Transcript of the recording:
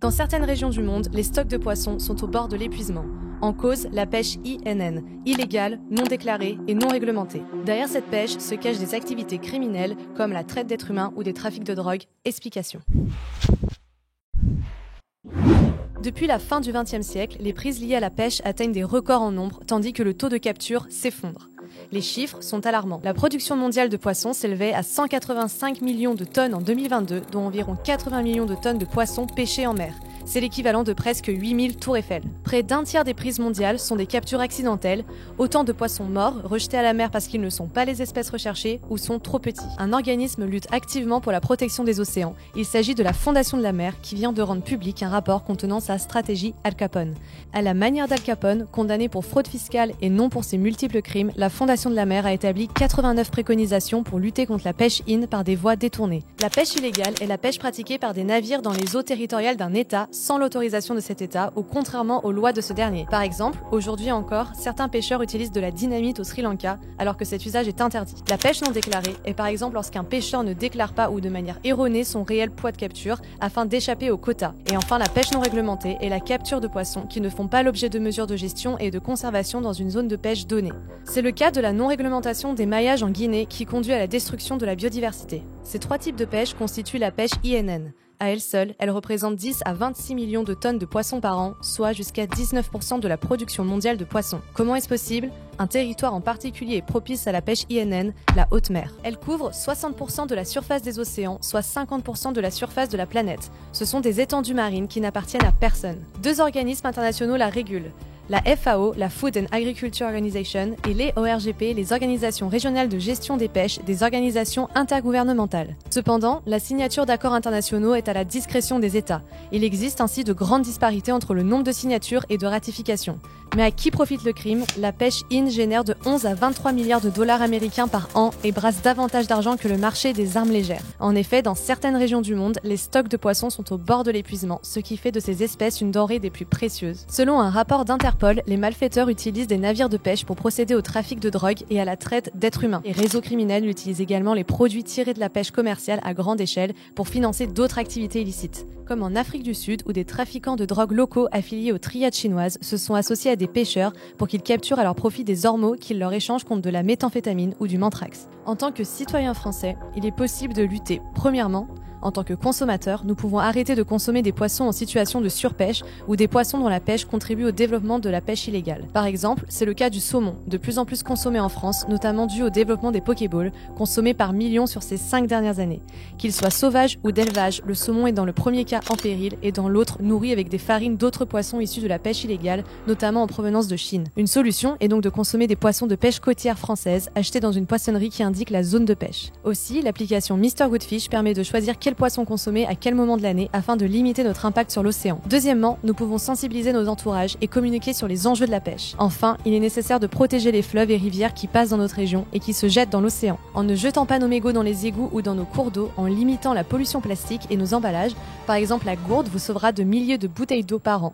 Dans certaines régions du monde, les stocks de poissons sont au bord de l'épuisement. En cause, la pêche INN, illégale, non déclarée et non réglementée. Derrière cette pêche se cachent des activités criminelles comme la traite d'êtres humains ou des trafics de drogue. Explication. Depuis la fin du XXe siècle, les prises liées à la pêche atteignent des records en nombre, tandis que le taux de capture s'effondre. Les chiffres sont alarmants. La production mondiale de poissons s'élevait à 185 millions de tonnes en 2022, dont environ 80 millions de tonnes de poissons pêchés en mer. C'est l'équivalent de presque 8000 tours Eiffel. Près d'un tiers des prises mondiales sont des captures accidentelles, autant de poissons morts, rejetés à la mer parce qu'ils ne sont pas les espèces recherchées ou sont trop petits. Un organisme lutte activement pour la protection des océans. Il s'agit de la Fondation de la mer qui vient de rendre public un rapport contenant sa stratégie Al Capone. À la manière d'Al Capone, condamné pour fraude fiscale et non pour ses multiples crimes, la Fondation de la mer a établi 89 préconisations pour lutter contre la pêche in par des voies détournées. La pêche illégale est la pêche pratiquée par des navires dans les eaux territoriales d'un État sans l'autorisation de cet État ou contrairement aux lois de ce dernier. Par exemple, aujourd'hui encore, certains pêcheurs utilisent de la dynamite au Sri Lanka alors que cet usage est interdit. La pêche non déclarée est par exemple lorsqu'un pêcheur ne déclare pas ou de manière erronée son réel poids de capture afin d'échapper aux quotas. Et enfin, la pêche non réglementée est la capture de poissons qui ne font pas l'objet de mesures de gestion et de conservation dans une zone de pêche donnée. C'est le cas de la non-réglementation des maillages en Guinée qui conduit à la destruction de la biodiversité. Ces trois types de pêche constituent la pêche INN. À elle seule, elle représente 10 à 26 millions de tonnes de poissons par an, soit jusqu'à 19% de la production mondiale de poissons. Comment est-ce possible ? Un territoire en particulier est propice à la pêche INN, la haute mer. Elle couvre 60% de la surface des océans, soit 50% de la surface de la planète. Ce sont des étendues marines qui n'appartiennent à personne. Deux organismes internationaux la régulent. La FAO, la Food and Agriculture Organization, et les ORGP, les organisations régionales de gestion des pêches, des organisations intergouvernementales. Cependant, la signature d'accords internationaux est à la discrétion des États. Il existe ainsi de grandes disparités entre le nombre de signatures et de ratifications. Mais à qui profite le crime ? La pêche in génère de 11 à 23 milliards de dollars américains par an et brasse davantage d'argent que le marché des armes légères. En effet, dans certaines régions du monde, les stocks de poissons sont au bord de l'épuisement, ce qui fait de ces espèces une denrée des plus précieuses. Selon un rapport d'Interpol, les malfaiteurs utilisent des navires de pêche pour procéder au trafic de drogue et à la traite d'êtres humains. Les réseaux criminels utilisent également les produits tirés de la pêche commerciale à grande échelle pour financer d'autres activités illicites. Comme en Afrique du Sud, où des trafiquants de drogue locaux affiliés aux triades chinoises se sont associés à des pêcheurs pour qu'ils capturent à leur profit des ormeaux qu'ils leur échangent contre de la méthamphétamine ou du manthrax. En tant que citoyen français, il est possible de lutter, premièrement, en tant que consommateur, nous pouvons arrêter de consommer des poissons en situation de surpêche ou des poissons dont la pêche contribue au développement de la pêche illégale. Par exemple, c'est le cas du saumon, de plus en plus consommé en France, notamment dû au développement des Pokéballs, consommés par millions sur ces 5 dernières années. Qu'il soit sauvage ou d'élevage, le saumon est dans le premier cas en péril et dans l'autre nourri avec des farines d'autres poissons issus de la pêche illégale, notamment en provenance de Chine. Une solution est donc de consommer des poissons de pêche côtière française achetés dans une poissonnerie qui indique la zone de pêche. Aussi, l'application Mr Goodfish permet de choisir quel poisson consommer à quel moment de l'année afin de limiter notre impact sur l'océan. Deuxièmement, nous pouvons sensibiliser nos entourages et communiquer sur les enjeux de la pêche. Enfin, il est nécessaire de protéger les fleuves et rivières qui passent dans notre région et qui se jettent dans l'océan. En ne jetant pas nos mégots dans les égouts ou dans nos cours d'eau, en limitant la pollution plastique et nos emballages, par exemple la gourde vous sauvera de milliers de bouteilles d'eau par an.